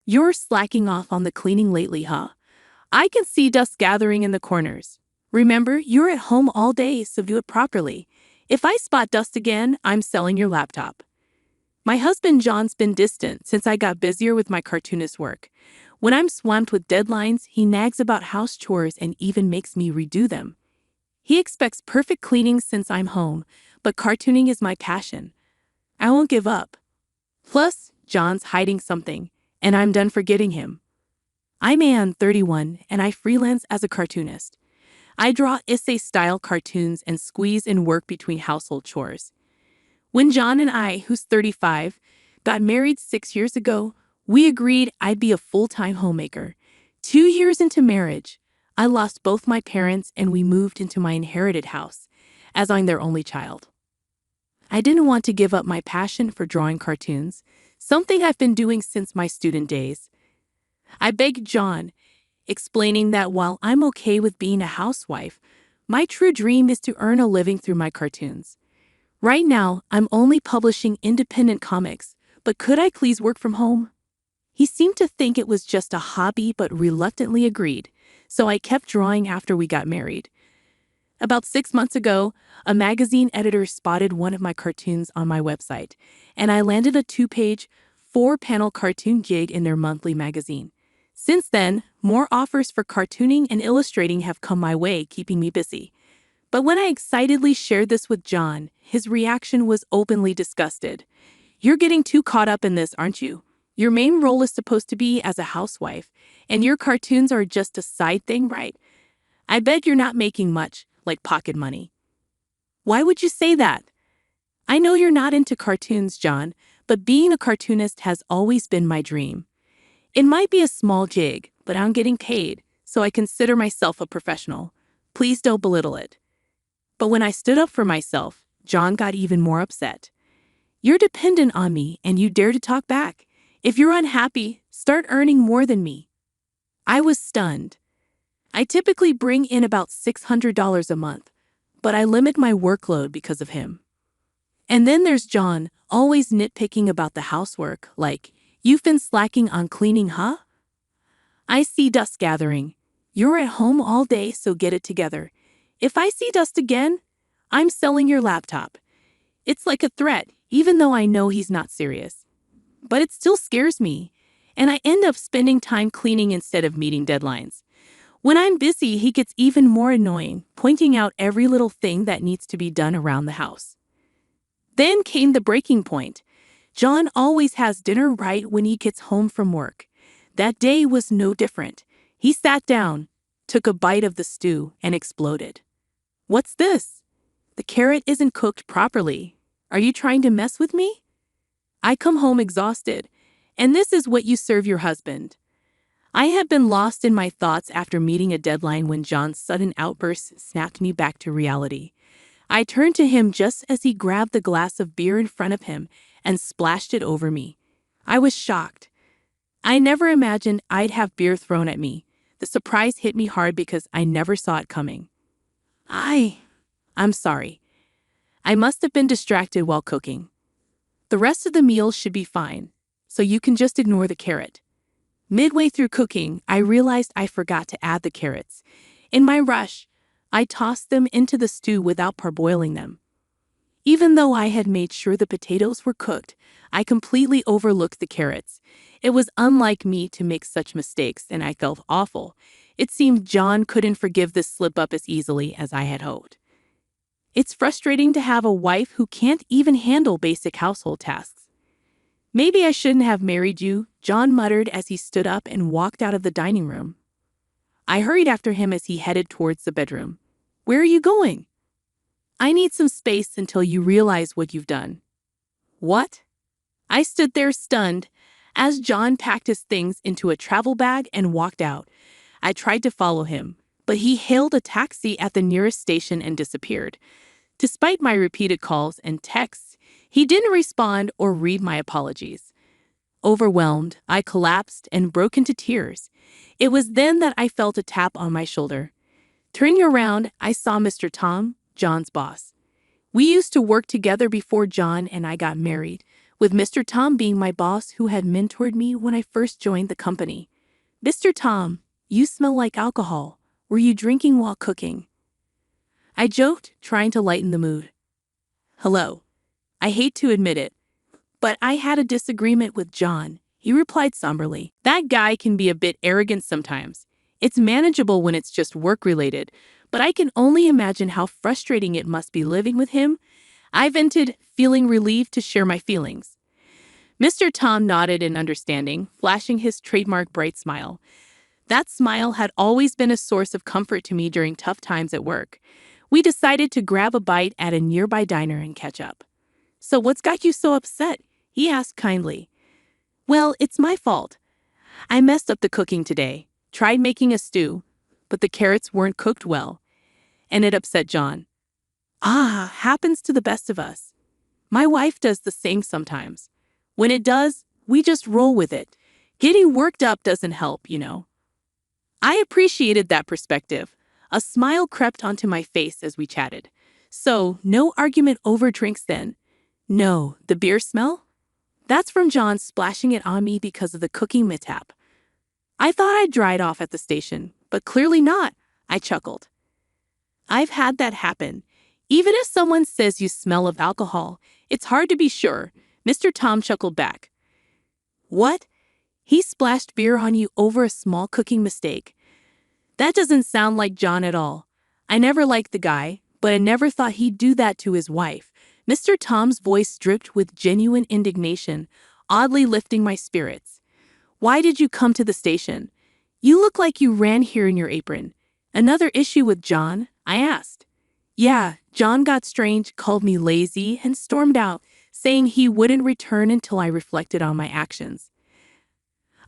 You're slacking off on the cleaning lately, huh? I can see dust gathering in the corners. Remember, you're at home all day, so do it properly. If I spot dust again, I'm selling your laptop. My husband John's been distant since I got busier with my cartoonist work. When I'm swamped with deadlines, he nags about house chores and even makes me redo them. He expects perfect cleaning since I'm home, but cartooning is my passion. I won't give up. Plus, John's hiding something, and I'm done forgetting him. I'm Ann, 31, and I freelance as a cartoonist. I draw essay-style cartoons and squeeze in work between household chores. When John and I, who's 35, got married 6 years ago, we agreed I'd be a full-time homemaker. 2 years into marriage, I lost both my parents and we moved into my inherited house, as I'm their only child. I didn't want to give up my passion for drawing cartoons, something I've been doing since my student days. I begged John, explaining that while I'm okay with being a housewife, my true dream is to earn a living through my cartoons. Right now, I'm only publishing independent comics, but could I please work from home? He seemed to think it was just a hobby but reluctantly agreed, so I kept drawing after we got married. About 6 months ago, a magazine editor spotted one of my cartoons on my website, and I landed a 2-page, 4-panel cartoon gig in their monthly magazine. Since then, more offers for cartooning and illustrating have come my way, keeping me busy. But when I excitedly shared this with John, his reaction was openly disgusted. "You're getting too caught up in this, aren't you? Your main role is supposed to be as a housewife, and your cartoons are just a side thing, right? I bet you're not making much, like pocket money." Why would you say that? I know you're not into cartoons, John, but being a cartoonist has always been my dream. It might be a small gig, but I'm getting paid, so I consider myself a professional. Please don't belittle it. But when I stood up for myself, John got even more upset. "You're dependent on me, and you dare to talk back. If you're unhappy, start earning more than me." I was stunned. I typically bring in about $600 a month, but I limit my workload because of him. And then there's John, always nitpicking about the housework, like, "You've been slacking on cleaning, huh? I see dust gathering. You're at home all day, so get it together. If I see dust again, I'm selling your laptop." It's like a threat, even though I know he's not serious. But it still scares me, and I end up spending time cleaning instead of meeting deadlines. When I'm busy, he gets even more annoying, pointing out every little thing that needs to be done around the house. Then came the breaking point. John always has dinner right when he gets home from work. That day was no different. He sat down, took a bite of the stew, and exploded. "What's this? The carrot isn't cooked properly. Are you trying to mess with me?" I come home exhausted, and this is what you serve your husband. I had been lost in my thoughts after meeting a deadline when John's sudden outburst snapped me back to reality. I turned to him just as he grabbed the glass of beer in front of him and splashed it over me. I was shocked. I never imagined I'd have beer thrown at me. The surprise hit me hard because I never saw it coming. I'm sorry. I must have been distracted while cooking. The rest of the meal should be fine, so you can just ignore the carrot. Midway through cooking, I realized I forgot to add the carrots. In my rush, I tossed them into the stew without parboiling them. Even though I had made sure the potatoes were cooked, I completely overlooked the carrots. It was unlike me to make such mistakes, and I felt awful. It seemed John couldn't forgive this slip-up as easily as I had hoped. It's frustrating to have a wife who can't even handle basic household tasks. "Maybe I shouldn't have married you," John muttered as he stood up and walked out of the dining room. I hurried after him as he headed towards the bedroom. "Where are you going?" "I need some space until you realize what you've done." "What?" I stood there stunned as John packed his things into a travel bag and walked out. I tried to follow him, but he hailed a taxi at the nearest station and disappeared. Despite my repeated calls and texts, he didn't respond or read my apologies. Overwhelmed, I collapsed and broke into tears. It was then that I felt a tap on my shoulder. Turning around, I saw Mr. Tom, John's boss. We used to work together before John and I got married, with Mr. Tom being my boss who had mentored me when I first joined the company. "Mr. Tom, you smell like alcohol. Were you drinking while cooking?" I joked, trying to lighten the mood. "Hello. I hate to admit it, but I had a disagreement with John," he replied somberly. "That guy can be a bit arrogant sometimes. It's manageable when it's just work-related, but I can only imagine how frustrating it must be living with him." I vented, feeling relieved to share my feelings. Mr. Tom nodded in understanding, flashing his trademark bright smile. That smile had always been a source of comfort to me during tough times at work. We decided to grab a bite at a nearby diner and catch up. "So what's got you so upset?" he asked kindly. "Well, it's my fault. I messed up the cooking today, tried making a stew, but the carrots weren't cooked well, and it upset John." "Ah, happens to the best of us. My wife does the same sometimes. When it does, we just roll with it. Getting worked up doesn't help, you know." I appreciated that perspective. A smile crept onto my face as we chatted. "So, no argument over drinks then?" "No, the beer smell? That's from John splashing it on me because of the cooking mishap. I thought I'd dried off at the station, but clearly not," I chuckled. "I've had that happen. Even if someone says you smell of alcohol, it's hard to be sure," Mr. Tom chuckled back. "What? He splashed beer on you over a small cooking mistake? That doesn't sound like John at all. I never liked the guy, but I never thought he'd do that to his wife." Mr. Tom's voice dripped with genuine indignation, oddly lifting my spirits. "Why did you come to the station? You look like you ran here in your apron." "Another issue with John?" I asked. "Yeah, John got strange, called me lazy, and stormed out, saying he wouldn't return until I reflected on my actions.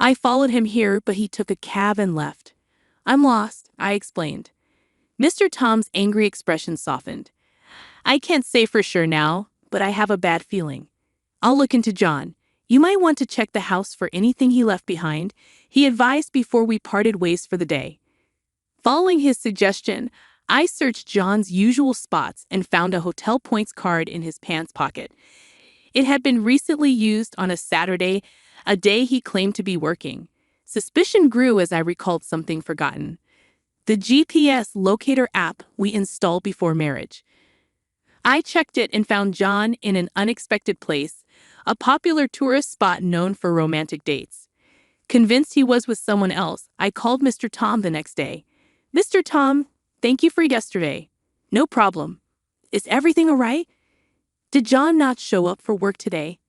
I followed him here, but he took a cab and left. I'm lost," I explained. Mr. Tom's angry expression softened. "I can't say for sure now, but I have a bad feeling. I'll look into John. You might want to check the house for anything he left behind," he advised before we parted ways for the day. Following his suggestion, I searched John's usual spots and found a hotel points card in his pants pocket. It had been recently used on a Saturday, a day he claimed to be working. Suspicion grew as I recalled something forgotten: the GPS locator app we installed before marriage. I checked it and found John in an unexpected place, a popular tourist spot known for romantic dates. Convinced he was with someone else, I called Mr. Tom the next day. "Mr. Tom, thank you for yesterday." "No problem. Is everything all right? Did John not show up for work today?"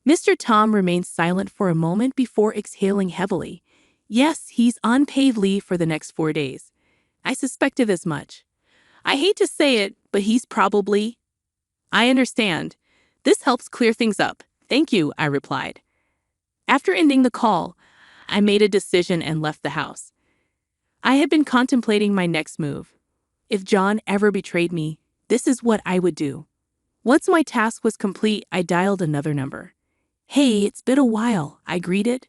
Mr. Tom remained silent for a moment before exhaling heavily. "Yes, he's on paid leave for the next 4 days. I suspected as much. I hate to say it, but he's probably—" "I understand. This helps clear things up. Thank you," I replied. After ending the call, I made a decision and left the house. I had been contemplating my next move. If John ever betrayed me, this is what I would do. Once my task was complete, I dialed another number. "Hey, it's been a while," I greeted.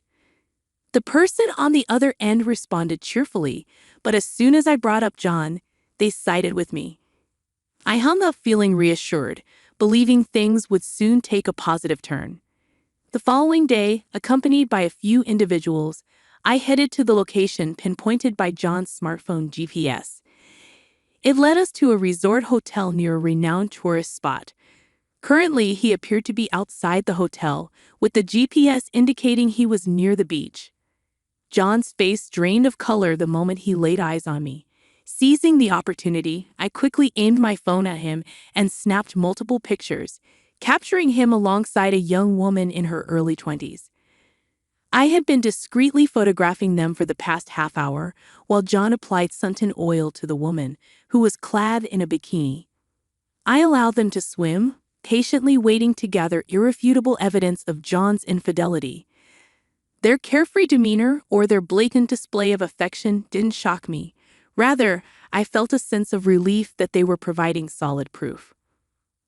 The person on the other end responded cheerfully, but as soon as I brought up John, they sided with me. I hung up feeling reassured, believing things would soon take a positive turn. The following day, accompanied by a few individuals, I headed to the location pinpointed by John's smartphone GPS. It led us to a resort hotel near a renowned tourist spot. Currently, he appeared to be outside the hotel, with the GPS indicating he was near the beach. John's face drained of color the moment he laid eyes on me. Seizing the opportunity, I quickly aimed my phone at him and snapped multiple pictures, capturing him alongside a young woman in her early 20s. I had been discreetly photographing them for the past half hour, while John applied suntan oil to the woman, who was clad in a bikini. I allowed them to swim, patiently waiting to gather irrefutable evidence of John's infidelity. Their carefree demeanor or their blatant display of affection didn't shock me. Rather, I felt a sense of relief that they were providing solid proof.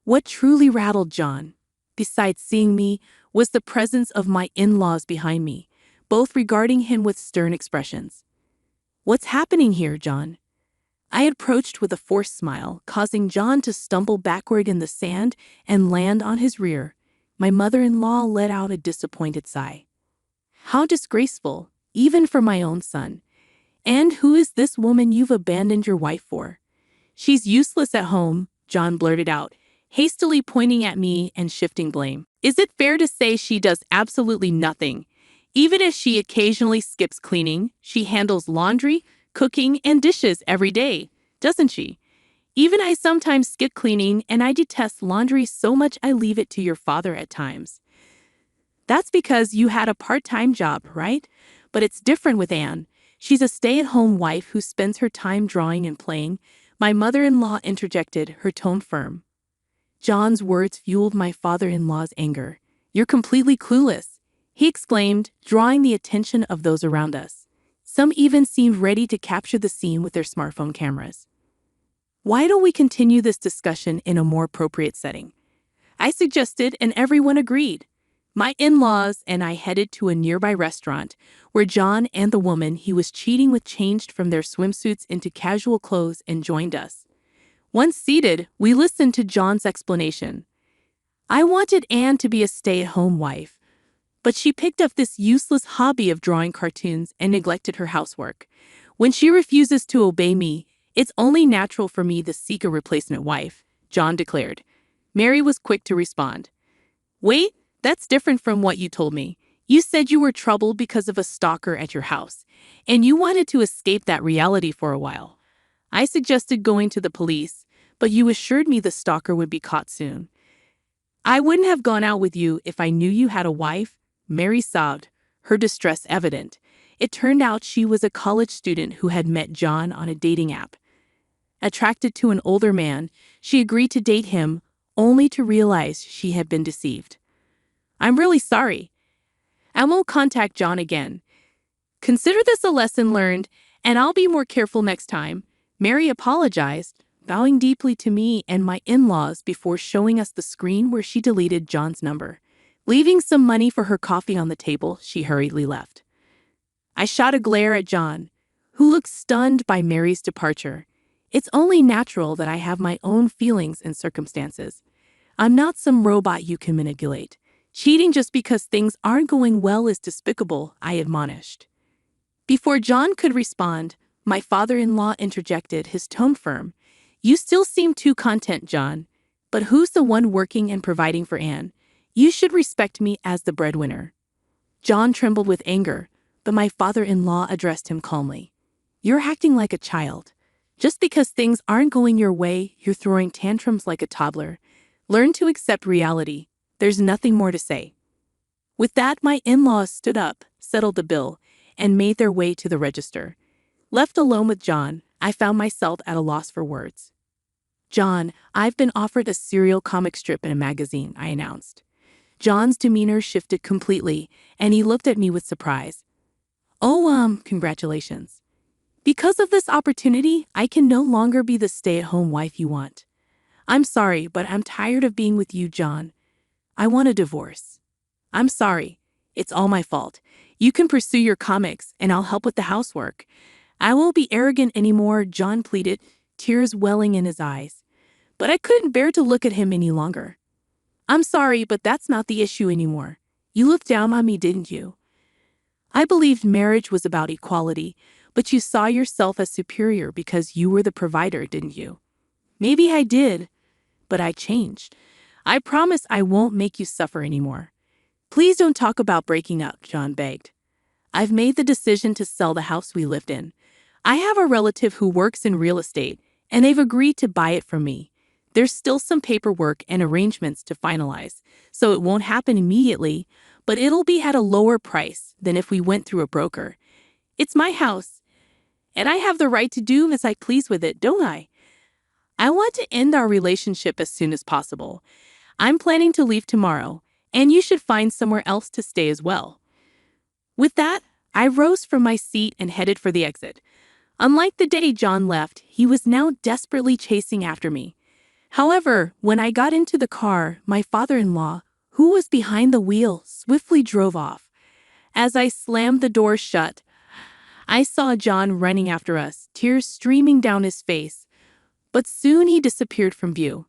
What truly rattled John, besides seeing me, was the presence of my in-laws behind me, both regarding him with stern expressions. "What's happening here, John?" I approached with a forced smile, causing John to stumble backward in the sand and land on his rear. My mother-in-law let out a disappointed sigh. How disgraceful, even for my own son. And who is this woman you've abandoned your wife for? She's useless at home, John blurted out, hastily pointing at me and shifting blame. Is it fair to say she does absolutely nothing? Even if she occasionally skips cleaning, she handles laundry, cooking, and dishes every day, doesn't she? Even I sometimes skip cleaning, and I detest laundry so much I leave it to your father at times. That's because you had a part-time job, right? But it's different with Anne. She's a stay-at-home wife who spends her time drawing and playing. My mother-in-law interjected, her tone firm. John's words fueled my father-in-law's anger. You're completely clueless, he exclaimed, drawing the attention of those around us. Some even seemed ready to capture the scene with their smartphone cameras. Why don't we continue this discussion in a more appropriate setting? I suggested, and everyone agreed. My in-laws and I headed to a nearby restaurant where John and the woman he was cheating with changed from their swimsuits into casual clothes and joined us. Once seated, we listened to John's explanation. I wanted Anne to be a stay-at-home wife, but she picked up this useless hobby of drawing cartoons and neglected her housework. When she refuses to obey me, it's only natural for me to seek a replacement wife, John declared. Mary was quick to respond. Wait, that's different from what you told me. You said you were troubled because of a stalker at your house, and you wanted to escape that reality for a while. I suggested going to the police, but you assured me the stalker would be caught soon. I wouldn't have gone out with you if I knew you had a wife, Mary sobbed, her distress evident. It turned out she was a college student who had met John on a dating app. Attracted to an older man, she agreed to date him, only to realize she had been deceived. I'm really sorry. I won't contact John again. Consider this a lesson learned, and I'll be more careful next time. Mary apologized, bowing deeply to me and my in-laws before showing us the screen where she deleted John's number. Leaving some money for her coffee on the table, she hurriedly left. I shot a glare at John, who looked stunned by Mary's departure. It's only natural that I have my own feelings and circumstances. I'm not some robot you can manipulate. Cheating just because things aren't going well is despicable, I admonished. Before John could respond, my father-in-law interjected, his tone firm. You still seem too content, John. But who's the one working and providing for Anne? You should respect me as the breadwinner. John trembled with anger, but my father-in-law addressed him calmly. You're acting like a child. Just because things aren't going your way, you're throwing tantrums like a toddler. Learn to accept reality. There's nothing more to say. With that, my in-laws stood up, settled the bill, and made their way to the register. Left alone with John, I found myself at a loss for words. John, I've been offered a serial comic strip in a magazine, I announced. John's demeanor shifted completely, and he looked at me with surprise. Oh, congratulations. Because of this opportunity, I can no longer be the stay-at-home wife you want. I'm sorry, but I'm tired of being with you, John. I want a divorce. I'm sorry. It's all my fault. You can pursue your comics, and I'll help with the housework. I won't be arrogant anymore, John pleaded, tears welling in his eyes. But I couldn't bear to look at him any longer. I'm sorry, but that's not the issue anymore. You looked down on me, didn't you? I believed marriage was about equality, but you saw yourself as superior because you were the provider, didn't you? Maybe I did, but I changed. I promise I won't make you suffer anymore. Please don't talk about breaking up, John begged. I've made the decision to sell the house we lived in. I have a relative who works in real estate, and they've agreed to buy it from me. There's still some paperwork and arrangements to finalize, so it won't happen immediately, but it'll be at a lower price than if we went through a broker. It's my house, and I have the right to do as I please with it, don't I? I want to end our relationship as soon as possible. I'm planning to leave tomorrow, and you should find somewhere else to stay as well. With that, I rose from my seat and headed for the exit. Unlike the day John left, he was now desperately chasing after me. However, when I got into the car, my father-in-law, who was behind the wheel, swiftly drove off. As I slammed the door shut, I saw John running after us, tears streaming down his face, but soon he disappeared from view.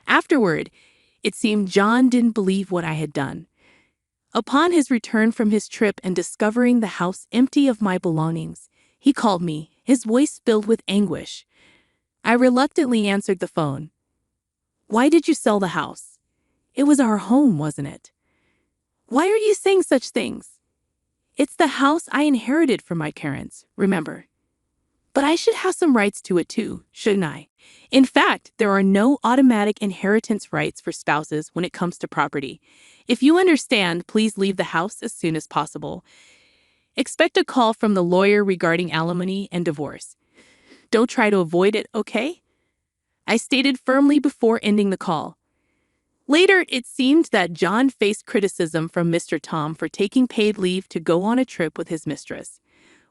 Afterward, It seemed John didn't believe what I had done. Upon his return from his trip and discovering the house empty of my belongings, he called me, his voice filled with anguish. I reluctantly answered the phone. "Why did you sell the house? It was our home, wasn't it?" "Why are you saying such things? It's the house I inherited from my parents, remember? But I should have some rights to it too, shouldn't I? In fact, there are no automatic inheritance rights for spouses when it comes to property. If you understand, please leave the house as soon as possible. Expect a call from the lawyer regarding alimony and divorce. Don't try to avoid it, okay?" I stated firmly before ending the call. Later, it seemed that John faced criticism from Mr. Tom for taking paid leave to go on a trip with his mistress.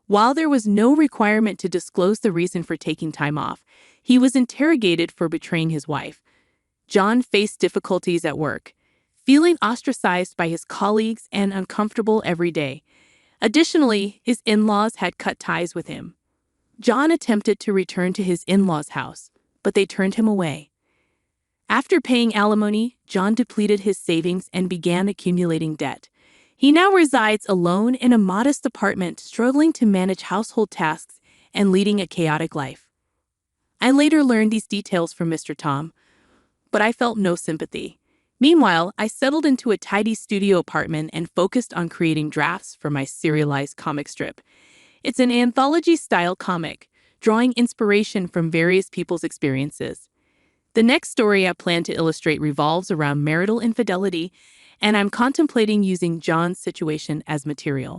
While there was no requirement to disclose the reason for taking time off, he was interrogated for betraying his wife. John faced difficulties at work, feeling ostracized by his colleagues and uncomfortable every day. Additionally, his in-laws had cut ties with him. John attempted to return to his in-laws' house, but they turned him away. After paying alimony, John depleted his savings and began accumulating debt. He now resides alone in a modest apartment, struggling to manage household tasks and leading a chaotic life. I later learned these details from Mr. Tom, but I felt no sympathy. Meanwhile, I settled into a tidy studio apartment and focused on creating drafts for my serialized comic strip. It's an anthology-style comic, drawing inspiration from various people's experiences. The next story I plan to illustrate revolves around marital infidelity, and I'm contemplating using John's situation as material.